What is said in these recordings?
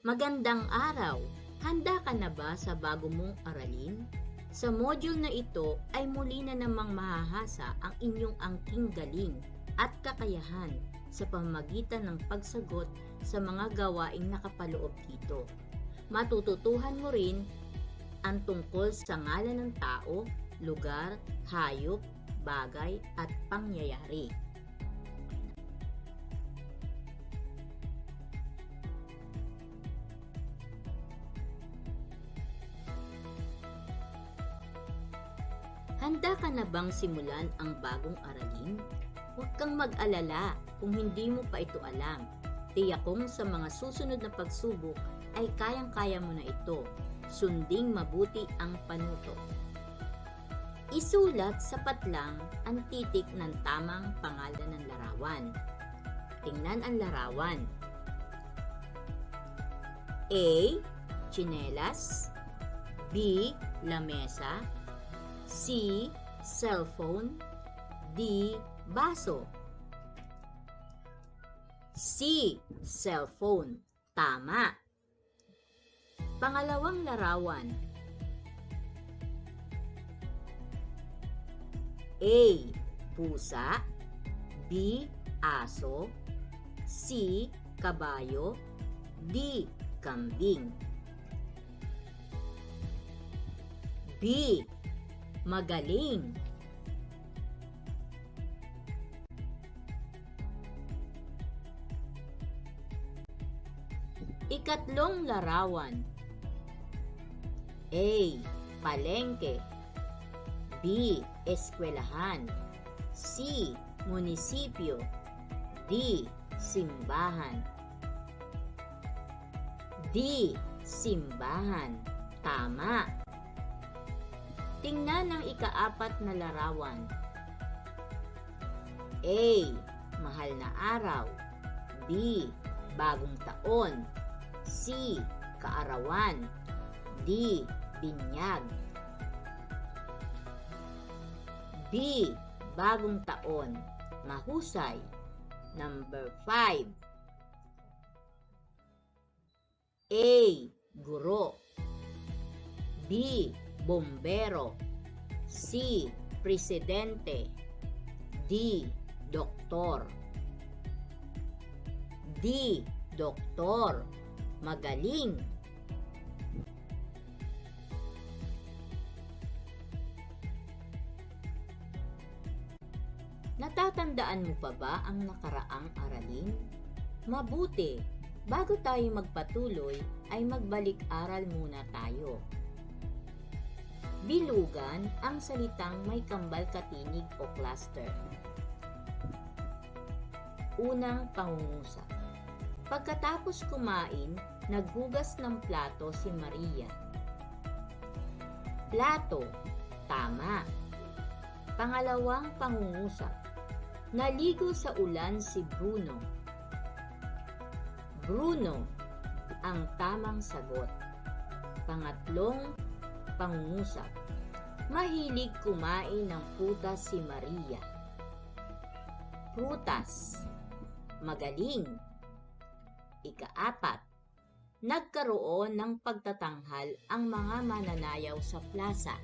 Magandang araw! Handa ka na ba sa bago mong aralin? Sa module na ito ay muli na namang mahahasa ang inyong angking galing at kakayahan sa pamamagitan ng pagsagot sa mga gawaing nakapaloob dito. Matututuhan mo rin ang tungkol sa ngalan ng tao, lugar, hayop, bagay at pangyayari. Handa ka na bang simulan ang bagong aralin? Huwag kang mag-alala kung hindi mo pa ito alam. Tiyak kong sa mga susunod na pagsubok ay kayang-kaya mo na ito. Sunding mabuti ang panuto. Isulat sa patlang ang titik ng tamang pangalan ng larawan. Tingnan ang larawan. A. Tsinelas. B. Lamesa. C. Cellphone. D. Baso. C. Cellphone. Tama. Pangalawang larawan. A. Pusa. B. Aso. C. Kabayo. D. Kambing. B. Magaling. Ikatlong larawan. A. Palengke. B. Eskwelahan. C. Munisipyo. D. Simbahan. D. Simbahan. Tama. Tingnan ang ikaapat na larawan. A. Mahal na araw. B. Bagong taon. C. Kaarawan. D. Binyag. B. Bagong taon. Mahusay. Number 5. A. Guro. B. Bombero. C. Presidente. D. Doktor. D. Doktor. Magaling. Natatandaan mo pa ba ang nakaraang aralin? Mabuti, bago tayo magpatuloy ay magbalik-aral muna tayo. Bilugan ang salitang may kambal katinig o cluster. Unang pangungusap. Pagkatapos kumain, naghugas ng plato si Maria. Plato, tama. Pangalawang pangungusap. Naligo sa ulan si Bruno. Bruno, ang tamang sagot. Pangatlong pangungusap. Mahilig kumain ng prutas si Maria. Prutas, magaling. Ikaapat, nagkaroon ng pagtatanghal ang mga mananayaw sa plaza.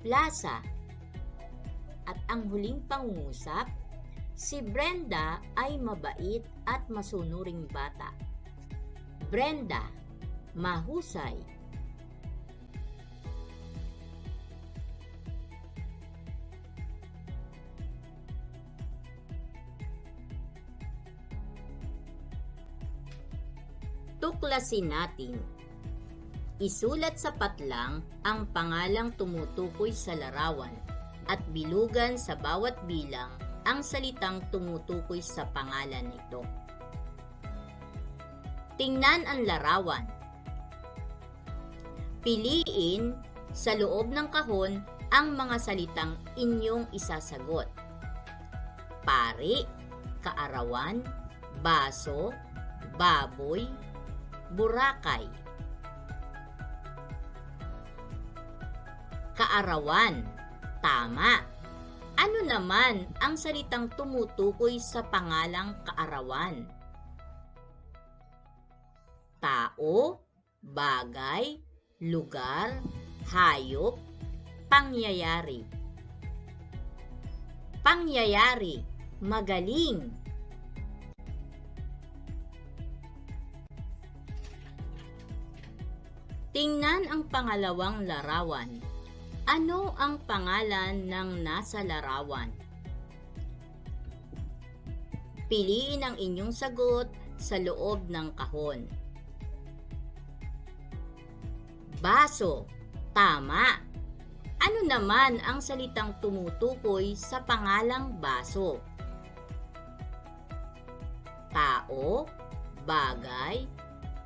Plaza. At ang huling pangungusap, si Brenda ay mabait at masunuring bata. Brenda, mahusay. Tuklasin natin. Isulat sa patlang ang pangalang tumutukoy sa larawan at bilugan sa bawat bilang ang salitang tumutukoy sa pangalan nito. Tingnan ang larawan. Piliin sa loob ng kahon ang mga salitang inyong isasagot. Pari, kaarawan, baso, baboy, Boracay. Kaarawan, tama. Ano naman ang salitang tumutukoy sa pangalang kaarawan? Tao. tao, bagay, lugar, hayop, pangyayari. Pangyayari, magaling. Tingnan ang pangalawang larawan. Ano ang pangalan ng nasa larawan? Piliin ang inyong sagot sa loob ng kahon. Baso, tama. Ano naman ang salitang tumutukoy sa pangalang baso? Tao, bagay,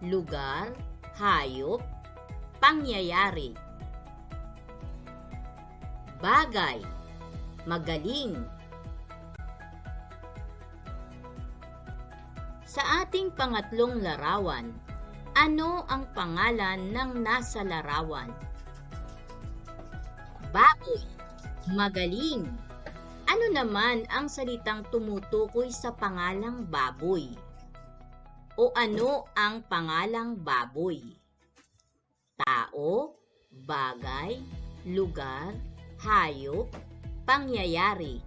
lugar, hayop, pangyayari. Bagay, magaling. Sa ating pangatlong larawan, ano ang pangalan ng nasa larawan? Baboy, magaling. Ano naman ang salitang tumutukoy sa pangalang baboy? O ano ang pangalang baboy? Tao, bagay, lugar, hayop, pangyayari.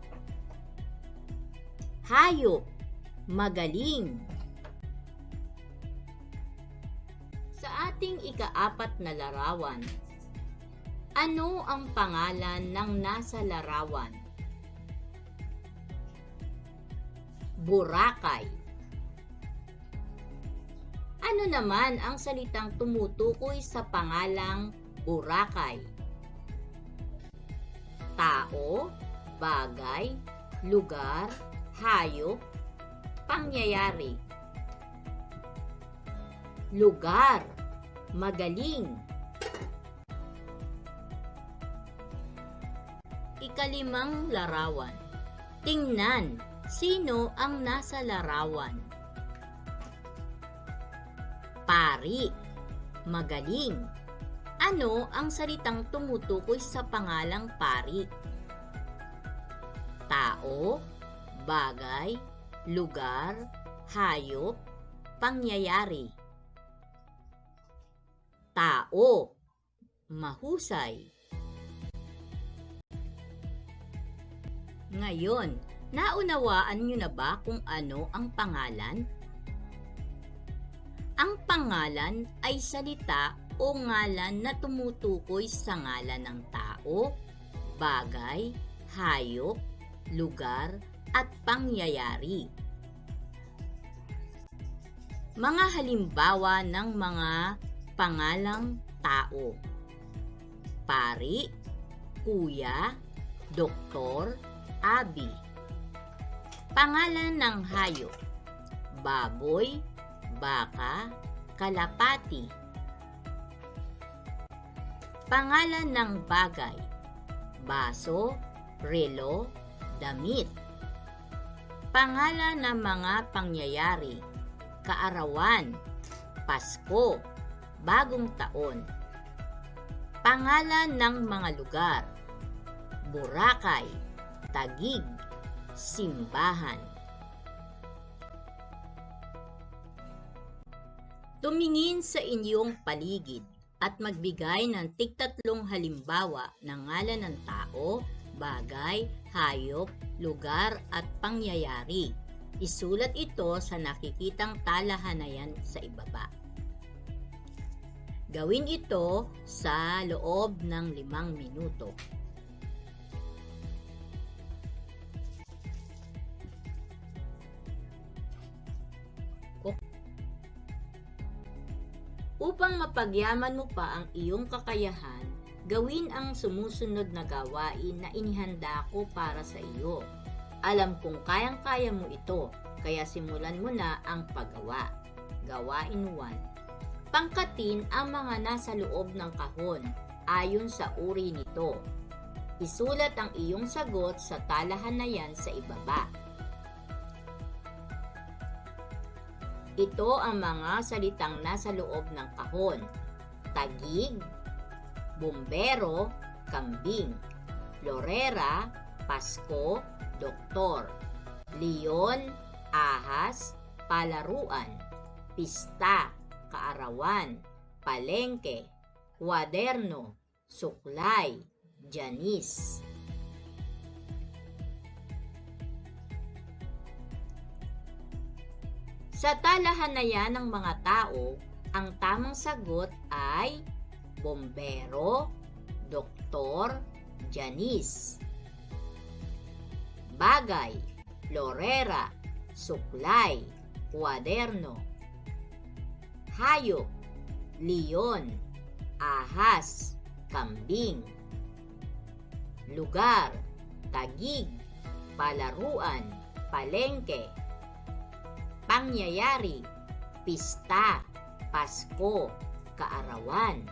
Hayop, magaling. Sa ating ika-4 na larawan, ano ang pangalan ng nasa larawan? Boracay. Ano naman ang salitang tumutukoy sa pangalang Boracay? Tao, bagay, lugar, hayop, pangyayari. Lugar, magaling. Ika-5 larawan. Tingnan, sino ang nasa larawan? Pari, magaling. Ano ang salitang tumutukoy sa pangalang pari? Tao, bagay, lugar, hayop, pangyayari. Tao, mahusay. Ngayon, naunawaan niyo na ba kung ano ang pangalan? Ang pangalan ay salita o ngalan na tumutukoy sa ngalan ng tao, bagay, hayop, lugar, at pangyayari. Mga halimbawa ng mga pangalang tao: pari, kuya, doktor, abi. Pangalan ng hayop: baboy, baka, kalapati. Pangalan ng bagay: baso, relo, damit. Pangalan ng mga pangyayari: kaarawan, Pasko, bagong taon. Pangalan ng mga lugar: Boracay, Taguig, simbahan. Tumingin sa inyong paligid at magbigay ng tig-3 halimbawa ng ngalan ng tao, bagay, hayop, lugar at pangyayari. Isulat ito sa nakikitang talahanayan sa ibaba. Gawin ito sa loob ng 5 minuto. Upang mapagyaman mo pa ang iyong kakayahan, gawin ang sumusunod na gawain na inihanda ko para sa iyo. Alam kong kayang-kaya mo ito, kaya simulan mo na ang paggawa. Gawain 1. Pangkatin ang mga nasa loob ng kahon ayon sa uri nito. Isulat ang iyong sagot sa talahanayan sa ibaba. Ito ang mga salitang nasa loob ng kahon: Taguig, bumbero, kambing; Florera, Pasko, doktor; Leon, ahas, palaruan; Pista, kaarawan, palengke, kwaderno, suklay, tiyanis. Sa talahanayan ng mga tao, ang tamang sagot ay bombero, doktor, tiyanis. Bagay, florera, suklay, kwaderno. Hayop, leon, ahas, kambing. Lugar, tagig, palaruan, palengke. Pangyayari, pista, Pasko, kaarawan.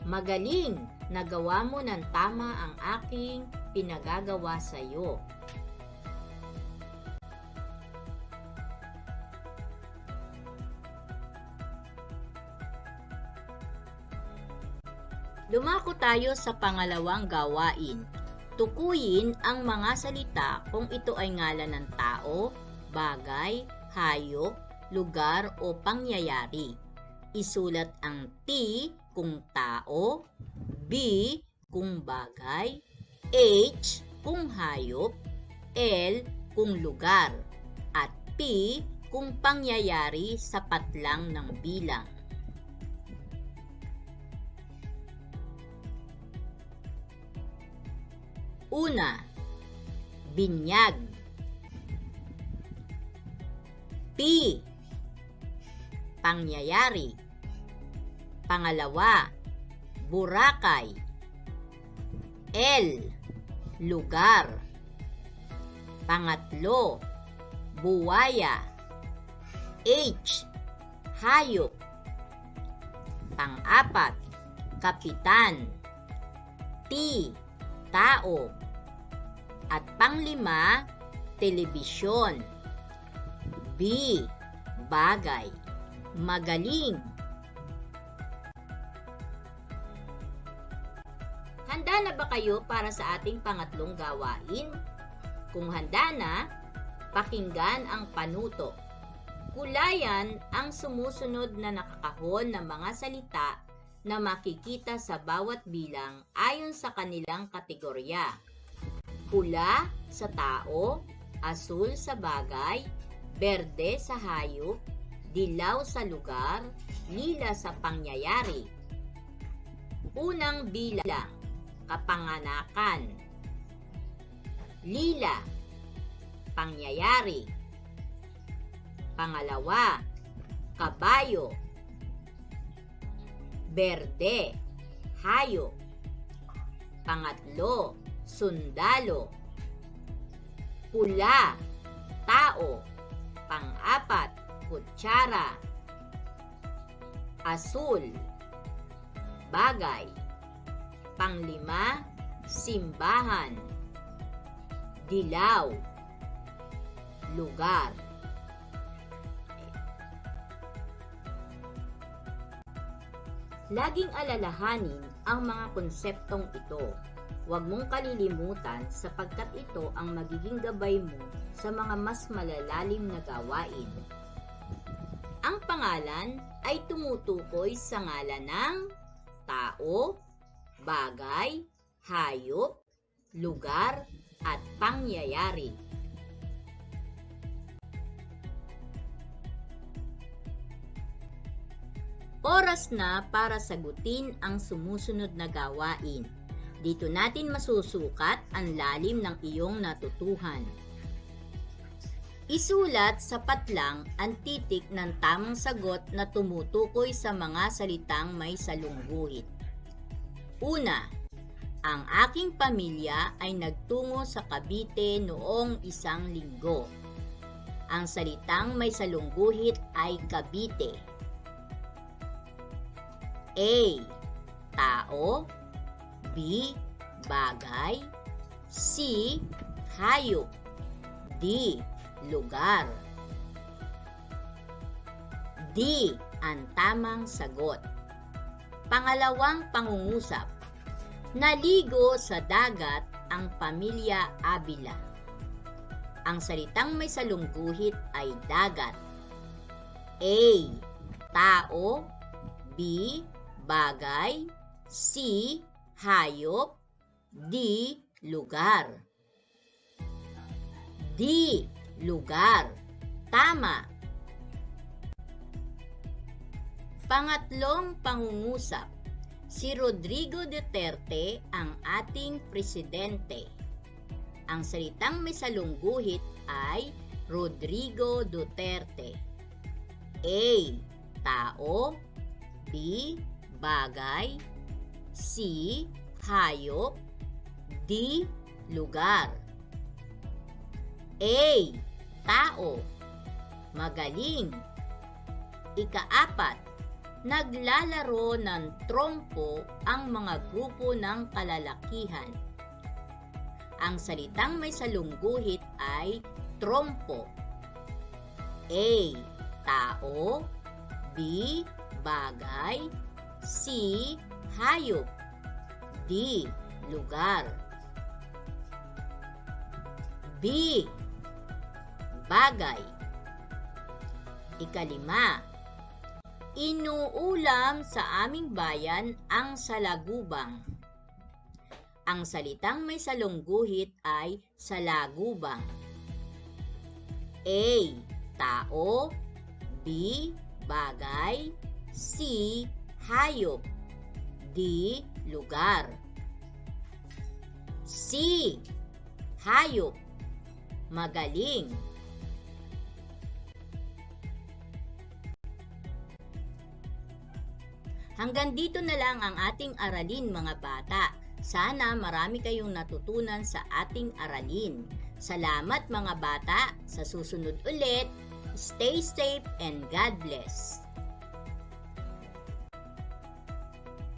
Magaling, nagawa mo ng tama ang aking pinagagawa sa iyo. Dumako tayo sa pangalawang gawain. Tukuyin ang mga salita kung ito ay ngalan ng tao, bagay, hayop, lugar o pangyayari. Isulat ang T kung tao, B kung bagay, H kung hayop, L kung lugar, at P kung pangyayari sa patlang ng bilang. Una, binyag. P, pangyayari. Pangalawa, Boracay. L, lugar. Pangatlo, buwaya. H, hayop. Pang-apat, kapitan. T, tao. At panglima, telebisyon. B, bagay. Magaling. Handa na ba kayo para sa ating pangatlong gawain? Kung handa na, pakinggan ang panuto. Kulayan ang sumusunod na nakakahon ng mga salita na makikita sa bawat bilang ayon sa kanilang kategorya. Pula sa tao, asul sa bagay, berde sa hayop, dilaw sa lugar, lila sa pangyayari. Unang bilang, kapanganakan. Lila, pangyayari. Pangalawa, kabayo. Berde, hayop. Pangatlo, sundalo. Pula, tao. Pang-apat, kutsara. Asul, bagay. Panglima, simbahan. Dilaw, lugar. Laging alalahanin ang mga konseptong ito. Huwag mong kalilimutan sapagkat ito ang magiging gabay mo sa mga mas malalalim na gawain. Ang pangalan ay tumutukoy sa ngalan ng tao, bagay, hayop, lugar, at pangyayari. Oras na para sagutin ang sumusunod na gawain. Dito natin masusukat ang lalim ng iyong natutuhan. Isulat sa patlang ang titik ng tamang sagot na tumutukoy sa mga salitang may salungguhit. Una, ang aking pamilya ay nagtungo sa Cavite noong 1 linggo. Ang salitang may salungguhit ay Cavite. A, tao. B, bagay. C, hayop. D, lugar. D, ang tamang sagot. Pangalawang pangungusap. Naligo sa dagat ang pamilya Abila. Ang salitang may salungguhit ay dagat. A, tao, B. bagay, C. hayop, D. lugar. D. lugar. Tama. Pangatlong pangungusap. Si Rodrigo Duterte ang ating presidente. Ang salitang may salungguhit ay Rodrigo Duterte. A. tao, B. bagay, C. hayop, D. lugar. A. tao. Magaling. Ika-4, naglalaro ng trompo ang mga grupo ng kalalakihan. Ang salitang may salungguhit ay trompo. A. tao, B. bagay, C. hayop, D. lugar. B. bagay. Ika-5, inuulam sa aming bayan ang salagubang. Ang salitang may salungguhit ay salagubang. A. tao, B. bagay, C. hayop, D. lugar. C. hayop. Magaling. Hanggang dito na lang ang ating aralin, mga bata. Sana marami kayong natutunan sa ating aralin. Salamat, mga bata. Sa susunod ulit, stay safe and God bless.